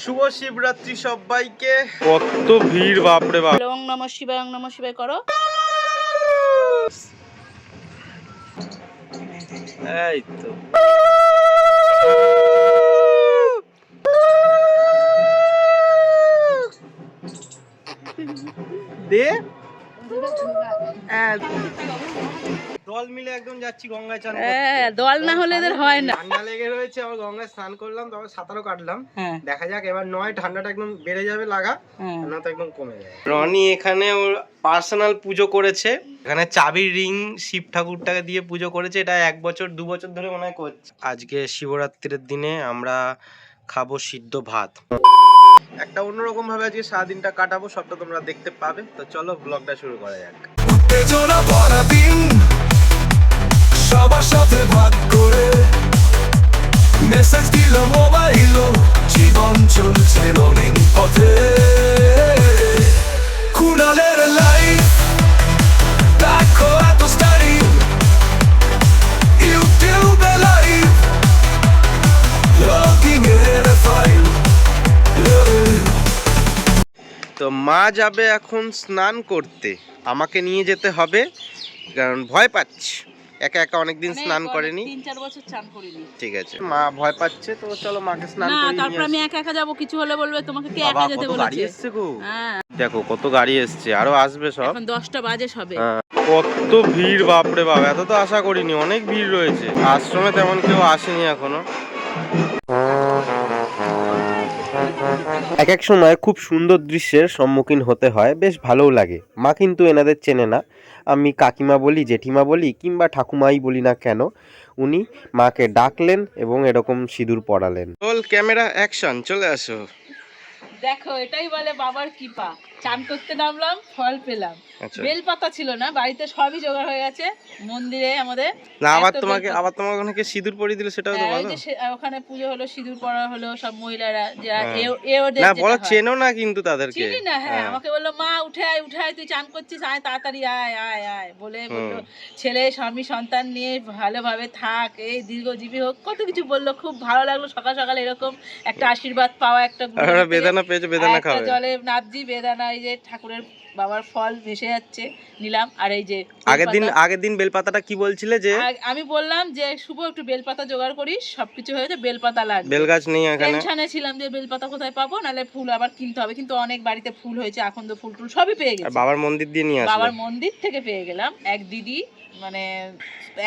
শুভ শিবরাত্রি সবাইকে। কত ভিড় বাপরে বাপ। ওং নমঃ শিবায়, ওং নমঃ শিবায় করো। এই তো দে দল মিলে একদম যাচ্ছি গঙ্গায় চান করতে। দল না হলে এদের হয় না। ঠান্ডা লেগে রয়েছে, আবার গঙ্গায় স্নান করলাম, তারপর সাঁতারও কাটলাম। দেখা যাক এবার নয় ঠান্ডাটা একদম বেড়ে যাবে লাগা, না তো একদম কমে যাবে। রনি এখানে ওর পার্সোনাল পুজো করেছে, এখানে চাবির রিং শিব ঠাকুরটাকে দিয়ে পুজো করেছে। এটা 1 বছর 2 বছর ধরে মনে হয় করছে। আজকে শিবরাত্রির দিনে আমরা খাবো সিদ্ধ ভাত। একটা অন্যরকম ভাবে আজকে সারাদিনটা কাটাবো, সবটা তোমরা দেখতে পাবে। তো চলো ব্লগটা শুরু করা যাক। উত্তেজনা ভরা দিন, সবার সাথে ভাগ করে মেসেজ দিল মোবাইল, জীবন চলছে রঙিন পথে। কুণালের লাইফ দেখো এত স্টাইল, ইউটিউবে লাইভ লগিং এর ফাইল। তো মা যাবে এখন স্নান করতে, আমাকে নিয়ে যেতে হবে কারণ ভয় পাচ্ছি, একা একা অনেকদিন স্নান করেনি, 3-4 বছর স্নান করিনি। ঠিক আছে মা ভয় পাচ্ছে, তো চলো মাকে স্নান না, করিয়ে নিয়ে তারপর আমি আসি। একা একা যাব, কিছু হলে বলবে তোমাকে কে একা বাবা যেতে কত গাড়ি বলেছে। এসছে গো, হ্যাঁ দেখো কত গাড়ি এসছে, আরো আসবে সব। এখন 10টা বাজে সবে। কত ভিড় বাপরে বাপ, এত তো আশা করিনি, অনেক ভিড় রয়েছে। আশ্রমে তেমন কেউ আসেনি এখনো। এক এক সময় খুব সুন্দর দৃশ্যের সম্মুখীন হতে হয়, বেশ ভালোও লাগে। মা কিন্তু এনাদের চেনে না, আমি কাকিমা বলি, জেঠিমা বলি কিংবা ঠাকুমাই বলি না কেন, উনি মাকে ডাকলেন এবং এরকম সিঁদুর পরালেন। চল ক্যামেরা অ্যাকশন, চলে আসো। দেখো এটাই বলে বাবার কৃপা। চান করতে নামলাম, ফল পেলাম। আচ্ছা। বেলপাতা ছিল না বাড়িতে, সবই জোগাড় হয়ে গেছে মন্দিরে আমাদের। না আবার তোমাকে অনেকে সিঁদুর পরিয়ে দিল, সেটাও তো ওই বলো। যে ওখানে পুজো হলো, সিঁদুর পড়া হলো, সব মহিলারা যে ওদের না যেটা বলো, হয়। চেনো না কিন্তু তাদেরকে। চিনি না, হ্যাঁ আমাকে বললো মা উঠে আয় উঠে আয়, তুই চান করছিস, আয় তাড়াতাড়ি আয় আয় আয় বলে বললো ছেলে স্বামী সন্তান নিয়ে ভালোভাবে থাক, এই দীর্ঘজীবী হোক, কত কিছু বললো। খুব ভালো লাগলো সকাল সকাল এরকম একটা আশীর্বাদ পাওয়া। একটা বেদানা পেয়েছে, বেদানা খাবে। জলে নাবজি বেদানা, এই যে ঠাকুরের বাবার ফল ভেসে যাচ্ছে, নিলাম। আর এই যে আগের দিন বেলপাতাটা কি বলছিলে যে আমি বললাম যে শুভ একটু বেলপাতা জোগাড় করিস, সবকিছু হয়েছে, বেলপাতা লাগবে। বেলগাছ নেই এখানে, টেনশনে ছিলাম যে বেলপাতা কোথায় পাবো, নালে ফুল আবার কিনতে হবে। কিন্তু অনেক বাড়িতে ফুল হয়েছে, এখন তো ফুল টুল সবই পেয়ে গেছি। বাবার মন্দির দিয়ে নিয়ে আসলে। বাবার মন্দির থেকে পেয়ে গেলাম। এক দিদি মানে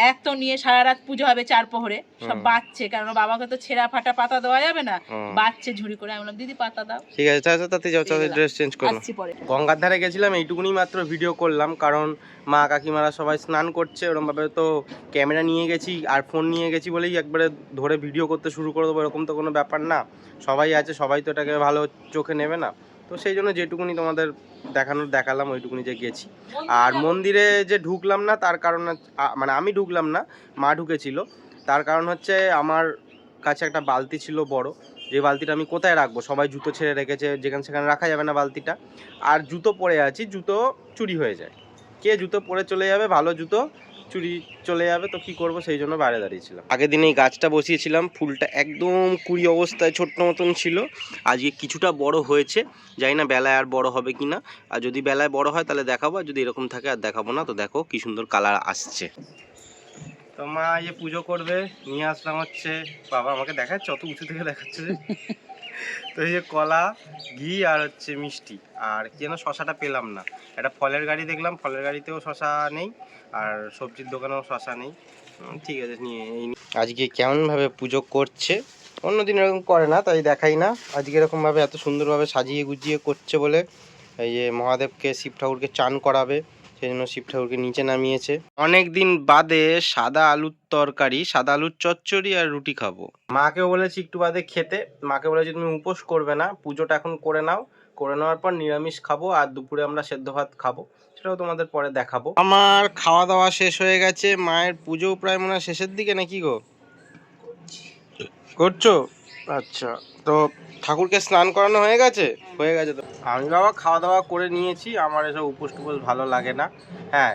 এক তো নিয়ে সারা রাত পুজো হবে 4 প্রহরে, সব বাচ্চে, কারণ বাবাকে তো ছেঁড়া ফাটা পাতা দেওয়া যাবে না, বাচ্চে ঝুড়ি করে। আমি বললাম দিদি পাতা দাও। ঠিক আছে, তাতে যাও, চলো ড্রেস চেঞ্জ করো। আসছি পরে। গঙ্গার ধারে গেছিলাম, এইটুকুনি মাত্র ভিডিও করলাম, কারণ মা কাকিমারা সবাই স্নান করছে, ওরকম ভাবে তো ক্যামেরা নিয়ে গেছি আর ফোন নিয়ে গেছি বলেই একবারে ধরে ভিডিও করতে শুরু করে দেবো এরকম তো কোনো ব্যাপার না। সবাই আছে, সবাই তো এটাকে ভালো চোখে নেবে না, তো সেই জন্য যেটুকুনি তোমাদের দেখালাম ওইটুকুনি যে গেছি। আর মন্দিরে যে ঢুকলাম না তার কারণ মানে আমি ঢুকলাম না, মা ঢুকেছিল। তার কারণ হচ্ছে আমার কাছে একটা বালতি ছিল বড়, যে বালতিটা আমি কোথায় রাখবো, সবাই জুতো ছেড়ে রেখেছে, যেখানে সেখানে রাখা যাবে না বালতিটা। আর জুতো পরে আছি, জুতো চুরি হয়ে যায়, কে জুতো পরে চলে যাবে, ভালো জুতো চুরি চলে যাবে, তো কি করব, সেই জন্য বাইরে দাঁড়িয়েছিলাম। আগের দিন এই গাছটা বসিয়েছিলাম, ফুলটা একদম কুড়ি অবস্থায় ছোট্ট মতন ছিল, আজকে কিছুটা বড় হয়েছে, জানি না বেলায় আর বড় হবে কিনা। আর যদি বেলায় বড় হয় তাহলে দেখাবো, আর যদি এরকম থাকে আর দেখাবো না। তো দেখো কি সুন্দর কালার আসছে। তো মা এই পুজো করবে, নিয়ে আসলাম হচ্ছে, বাবা আমাকে দেখাচ্ছে, অত উঁচু থেকে দেখাচ্ছে যে। তো এই যে কলা, ঘি আর হচ্ছে মিষ্টি, আর কি যেন শশাটা পেলাম না। একটা ফলের গাড়ি দেখলাম, ফলের গাড়িতেও শশা নেই, আর সবজির দোকানেও শশা নেই। ঠিক আছে, নিয়ে আজকে কেমনভাবে পুজো করছে, অন্যদিন এরকম করে না তাই দেখাই না, আজকে এরকমভাবে এত সুন্দরভাবে সাজিয়ে গুজিয়ে করছে বলে। এই যে মহাদেবকে, শিব ঠাকুরকে চান করাবে, সেই জন্য শিব ঠাকুরকে নিচে নামিয়েছে। অনেক দিন বাদে সাদা আলুর তরকারি, সাদা আলুর চচ্চড়ি আর রুটি খাবো। মাকেও বলেছি একটু বাদে খেতে, মাকে বলেছি তুমি উপোস করবে না, পুজোটা এখন করে নাও, করে নেওয়ার পর নিরামিষ খাবো, আর দুপুরে আমরা সেদ্ধ ভাত খাবো, সেটাও তোমাদের পরে দেখাবো। আমার খাওয়া দাওয়া শেষ হয়ে গেছে, মায়ের পুজো প্রায় মনে হয় শেষের দিকে, নাকি গো করছো? আচ্ছা, তো ঠাকুরকে স্নান করানো হয়ে গেছে? হয়ে গেছে। তো আমি বাবা খাওয়া দাওয়া করে নিয়েছি, আমার এসব উপোস টুপোস ভালো লাগে না। হ্যাঁ,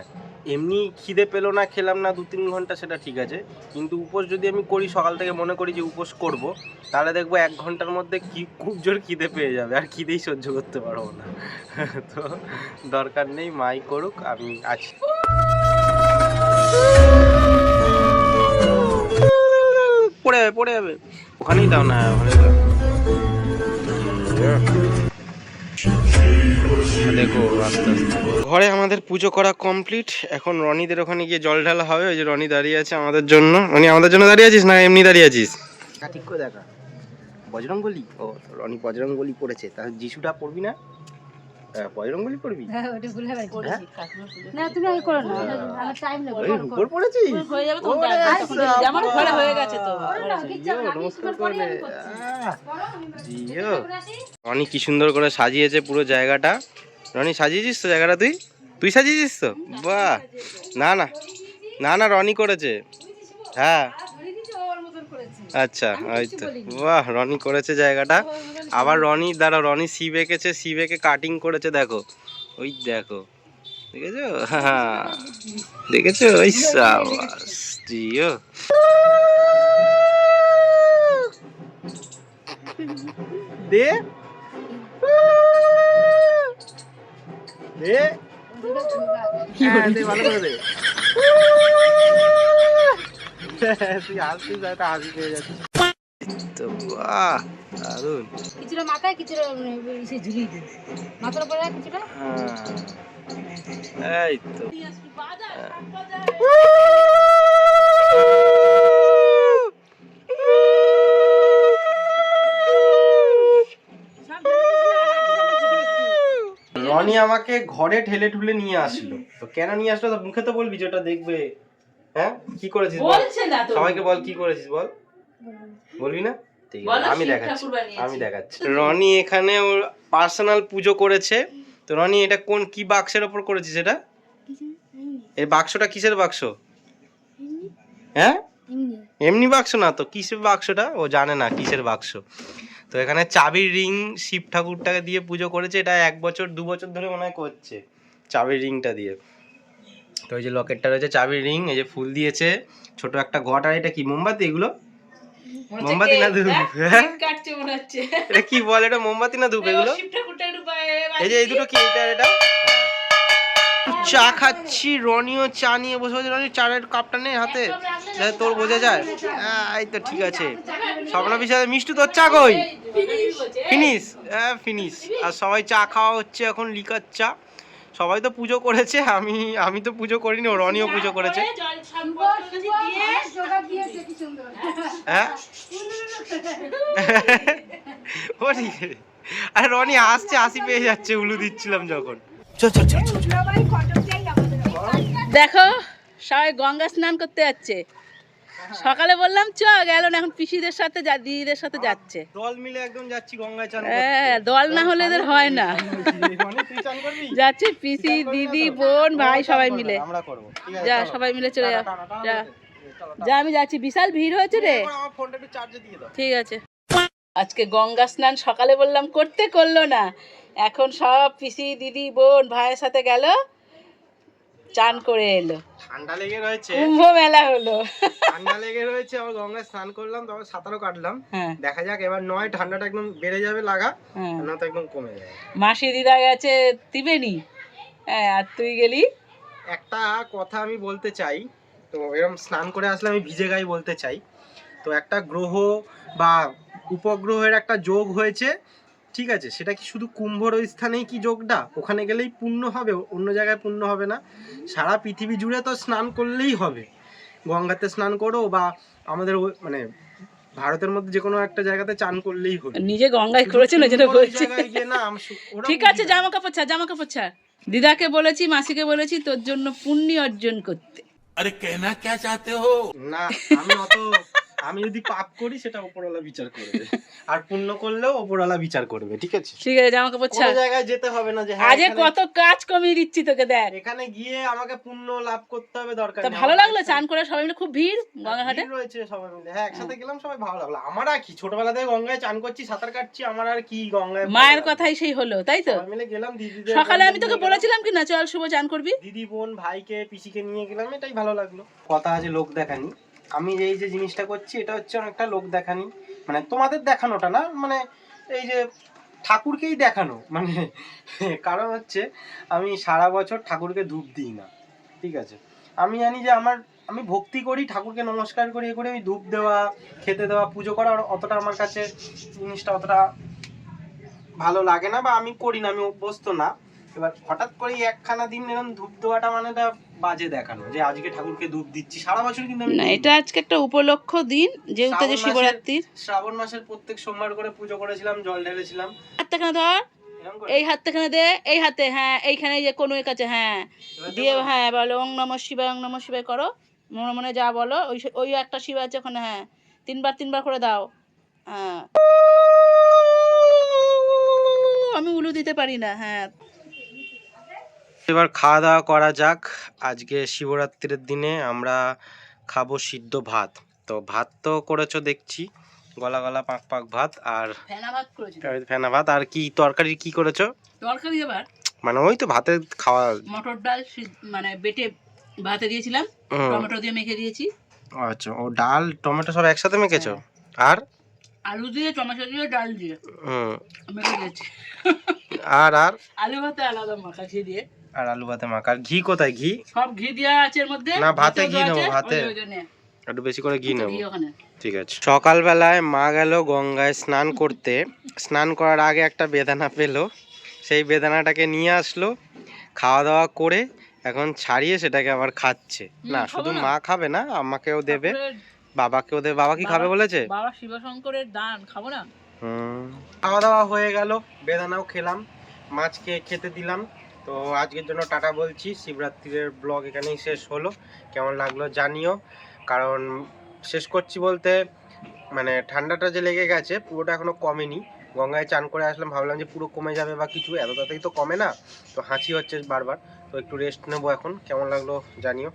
এমনি খিদে পেলো না, খেলাম না 2-3 ঘন্টা, সেটা ঠিক আছে, কিন্তু উপোস যদি আমি করি, সকাল থেকে মনে করি যে উপোস করব, তাহলে দেখবো 1 ঘন্টার মধ্যে কি খুব জোর খিদে পেয়ে যাবে, আর খিদেই সহ্য করতে পারবো না। তো দরকার নেই, মাই করুক, আমি আছি। পড়ে যাবে ওখানেই দাও না, ওখানে দাও। দেখো আস্তে আস্তে ঘরে আমাদের পুজো করা কমপ্লিট। এখন রনিদের ওখানে গিয়ে জল ঢালা হবে। ওই যে রনি দাঁড়িয়ে আছে আমাদের জন্য। রনি আমাদের জন্য দাঁড়িয়ে আছিস না এমনি দাঁড়িয়ে আছিস? ঠিক করে দেখা, বজরংবলী। ও রনি বজরংবলী পড়েছে, তাহলে যিশুটা পড়বি না? বজরংবলী পড়বি? হ্যাঁ ওটা ভুলে গেছি। না তুমি আগে করো না, আমার টাইম লাগবে। উপর পড়েছিস? হয়ে যাবে তো, আমার ঘরে হয়ে গেছে তো। নমস্কার করবে। জিও রনি কি সুন্দর করে সাজিয়েছে পুরো জায়গাটা। রনি সাজিয়েছিস তো জায়গাটা? তুই সাজিয়েছিস তো? বাহ। না না না না, রনি করেছে। হ্যাঁ আচ্ছা, ওই তো। বাহ, রনি করেছে জায়গাটা। আবার রনি দ্বারা রনি শিব এঁকেছে, শিব এঁকে কাটিং করেছে, দেখো ওই দেখো, দেখেছো? হ্যাঁ দেখেছো? ওই সাবাস জিও। দে দে, হ্যাঁ দে, ভালো করে দে। তুই হাসছিস, একটা হাসি পেয়ে যাচ্ছিস তো। বাহ দারুন। কিছুটা মাথায়, কিছুটা এসে ঝুলিয়ে দিই মাথার উপরে, কিছুটা এই তো। রনি আমাকে ঘরে ঠেলে ঠুলে নিয়ে আসলো, তো কেন নিয়ে আসলো তো মুখে তো বলবি, যেটা দেখবে। হ্যাঁ কি করেছিস বল, সবাইকে বল কি করেছিস বল। বলবি না? ঠিক আছে, আমি দেখাচ্ছি। রনি এখানে ওর পার্সোনাল পুজো করেছে। তো রনি এটা কোন কি বাক্সের ওপর করেছিস এটা? এই বাক্সটা কিসের বাক্স? হ্যাঁ এমনি বাক্স না তো, কিসের বাক্সটা ও জানে না কিসের বাক্স। তো এখানে চাবির রিং শিব ঠাকুরটাকে দিয়ে পুজো করেছে। এটা 1 বছর 2 বছর ধরে মনে হয় করছে চাবির রিংটা দিয়ে। তো এই যে লকেটটা রয়েছে চাবির রিং, এই যে ফুল দিয়েছে, ছোট একটা ঘট। আর এটা কি মোমবাতি? এগুলো মোমবাতি না ধূপ? এটা কি বল, এটা মোমবাতি না ধূপ এগুলো? এই যে এই দুটো কি, এটা এটা চা খাচ্ছি। রনিও চা নিয়ে বসে বসে। রনি চায়ের কাপটা নে হাতে, যাতে তোর বোঝা যায়। এই তো ঠিক আছে। স্বপ্না বিষয় মিষ্টু, তোর চা কই? Finish, finish. আর সবাই চা খাওয়া হচ্ছে এখন, লিকার চা। সবাই তো পুজো করেছে, আমি তো পুজো করিনি, রনিও পুজো করেছে। হ্যাঁ ও ঠিক আছে। আরে রনি আসছে, হাসি পেয়ে যাচ্ছে উলু দিচ্ছিলাম যখন। দেখো সবাই গঙ্গা স্নান করতে যাচ্ছে। সকালে বললাম চ, গেল না, এখন পিসিদের সাথে দিদিদের সাথে যাচ্ছে। দল মিলে একদম যাচ্ছি গঙ্গায় চান করতে। হ্যাঁ দল না হলে এদের হয় না। যাচ্ছে পিসি, দিদি, বোন, ভাই সবাই মিলে। আমরা করব, ঠিক আছে? যা সবাই মিলে চলে যা। যা আমি যাচ্ছি, বিশাল ভিড় হয়েছে রে। আমার ফোনটা একটু চার্জে দিয়ে দাও। ঠিক আছে। আজকে গঙ্গা স্নান সকালে বললাম করতে, করলো না। এখন সব পিসি, দিদি, বোন, ভাইয়ের সাথে গেল, চান করে এলো। ঠান্ডা লেগে রয়েছে, কুম্ভ মেলা হলো। ঠান্ডা লেগে রয়েছে। আবার গঙ্গায় স্নান করলাম, তারপর সাঁতারও কাটলাম। হ্যাঁ দেখা যাক এবার, নয় ঠান্ডাটা একদম বেড়ে যাবে লাগা, হ্যাঁ। না তো একদম কমে যাবে। মাসি দিদা গেছে ত্রিবেণী, হ্যাঁ, আর তুই গেলি। একটা কথা আমি বলতে চাই, তো এরকম স্নান করে আসলে আমি ভিজে গায়ে বলতে চাই। তো একটা গ্রহ বা উপগ্রহের একটা যোগ হয়েছে, ঠিক আছে? সেটা কি শুধু কুম্ভর ওই স্থানেই কি যোগটা? ওখানে গেলেই পুণ্য হবে, অন্য জায়গায় পুণ্য হবে না? সারা পৃথিবী জুড়ে তো স্নান করলেই হবে। গঙ্গাতে স্নান করো বা আমাদের মানে ভারতের মধ্যে যে কোনো একটা জায়গাতে চান করলেই হবে। নিজে গঙ্গায় করেছে না যেটা বলছে। ওরা ঠিক আছে, জামা কাপড় ছাড়, জামা কাপড় ছাড়। দিদাকে বলেছি, মাসিকে বলেছি তোর জন্য পুণ্য অর্জন করতে। अरे कहना क्या चाहते हो? না, আমি যদি পাপ করি সেটা উপরওয়ালা বিচার করবে, আর পুণ্য করলেও উপরওয়ালা বিচার করবে, ঠিক আছে? ঠিক আছে, জামা কাপড় কোনো ছাড়। জায়গায় যেতে হবে না যে হ্যাঁ আজকে কত কাজ কমিয়ে দিচ্ছি তোকে, দেখ। এখানে গিয়ে আমাকে পুণ্য লাভ করতে হবে, দরকার তা নেই। ভালো লাগলো চান করে সবাই মিলে, খুব ভিড় গঙ্গাঘাটে। ভিড় রয়েছে সবাই মিলে, হ্যাঁ একসাথে গেলাম, সবাই ভালো লাগলো। আমার আর কি, ছোটবেলা থেকে গঙ্গায় চান করছি, সাঁতার কাটছি, আমার আর কি গঙ্গায় মায়ের কথাই সেই হলো, তাই তো? সবাই মিলে গেলাম, দিদিদের সকালে আমি তোকে বলেছিলাম কি না চল শুভ চান করবি, দিদি বোন ভাইকে পিসিকে নিয়ে গেলাম, এটাই ভালো লাগলো। কথা আছে লোক দেখানি, আমি এই যে জিনিসটা করছি এটা হচ্ছে অনেকটা লোক দেখানি, মানে তোমাদের দেখানোটা না, মানে এই যে ঠাকুরকেই দেখানো, মানে কারণ হচ্ছে আমি সারা বছর ঠাকুরকে ধূপ দিই না, ঠিক আছে? আমি জানি যে আমি ভক্তি করি, ঠাকুরকে নমস্কার করি, এ করে আমি ধূপ দেওয়া, খেতে দেওয়া, পুজো করা অতটা আমার কাছে জিনিসটা অতটা ভালো লাগে না, বা আমি করি না, আমি অভ্যস্ত না। এবার হঠাৎ করে একখানা দিন এরকম ধূপ দেওয়াটা মানে এটা বাজে দেখানো যে আজকে ঠাকুরকে ধূপ দিচ্ছি, সারা বছর কিন্তু আমি না দিই এটা আজকে একটা উপলক্ষ দিন, যেহেতু যে শিবরাত্রির। শ্রাবণ মাসের প্রত্যেক সোমবার করে পুজো করেছিলাম, জল ঢেলেছিলাম, হাতটাখানে ধর, এরকম করে। এই হাতটাখানে দে, এই হাতে, হ্যাঁ এইখানে যে কোন কাছে, হ্যাঁ দিয়ে, হ্যাঁ বলো ওং নমঃ শিবায়, ওং নমঃ শিবায় করো, মনে মনে যা বলো, ওই ওই একটা শিব আছে ওখানে, হ্যাঁ তিনবার করে দাও। হ্যাঁ আমি উলু দিতে পারি না, হ্যাঁ। এবার খাওয়া দাওয়া করা যাক। আজকে শিবরাত্রির দিনে আমরা খাবো সিদ্ধ ভাত। তো ভাত তো করেছো দেখছি, গলা গলা পাক পাক ভাত, আর ফেনা ভাত করেছি, ফেনা ভাত, আর কি তরকারি কি করেছো? তরকারি এবার মানে ওই তো ভাতের খাওয়া, মটর ডাল মানে বেটে ভাতে দিয়েছিলাম, টমেটো দিয়ে মেখে দিয়েছি। আচ্ছা, ও ডাল টমেটো সব একসাথে মেখেছো? আর আলু দিয়ে, টমেটো দিয়ে, ডাল দিয়ে মেখে দিয়েছি। আর আর আলু ভাতে আলাদা মাখা ঘি দিয়ে, আর আলু ভাতে মাখা। আর ঘি কোথায়? ঘি সব ঘি দেওয়া আছে এর মধ্যে। না, ভাতে ঘি দেওয়া নেবো, আছে, ভাতে ওই জন্যে। একটু বেশি করে ঘি নেবো, ঘি ওখানে। ঠিক আছে। সকালবেলায় মা গেল গঙ্গায় স্নান করতে, স্নান করার আগে একটা বেদানা পেলো, সেই বেদানাটাকে নিয়ে আসলো, খাওয়া দাওয়া করে এখন ছাড়িয়ে সেটাকে আবার খাচ্ছে। না শুধু মা খাবে না, আমাকেও দেবে, বাবাকেও দেবে। বাবা কি খাবে বলেছে? বাবা শিবশঙ্করের দান খাবো না। খাওয়া দাওয়া হয়ে গেল, বেদানাও খেলাম, মাছকে খেতে দিলাম। তো আজকের জন্য টাটা বলছি, শিবরাত্রির ব্লগ এখানেই শেষ হলো। কেমন লাগলো জানিও, কারণ শেষ করছি বলতে মানে ঠান্ডাটা যে লেগে গেছে পুরোটা এখনো কমেনি। গঙ্গায় চান করে আসলাম, ভাবলাম যে পুরো কমে যাবে বা কিছু, এত তাড়াতাড়ি তো কমে না, তো হাঁচি হচ্ছে বারবার, তো একটু রেস্ট নেবো এখন। কেমন লাগলো জানিও।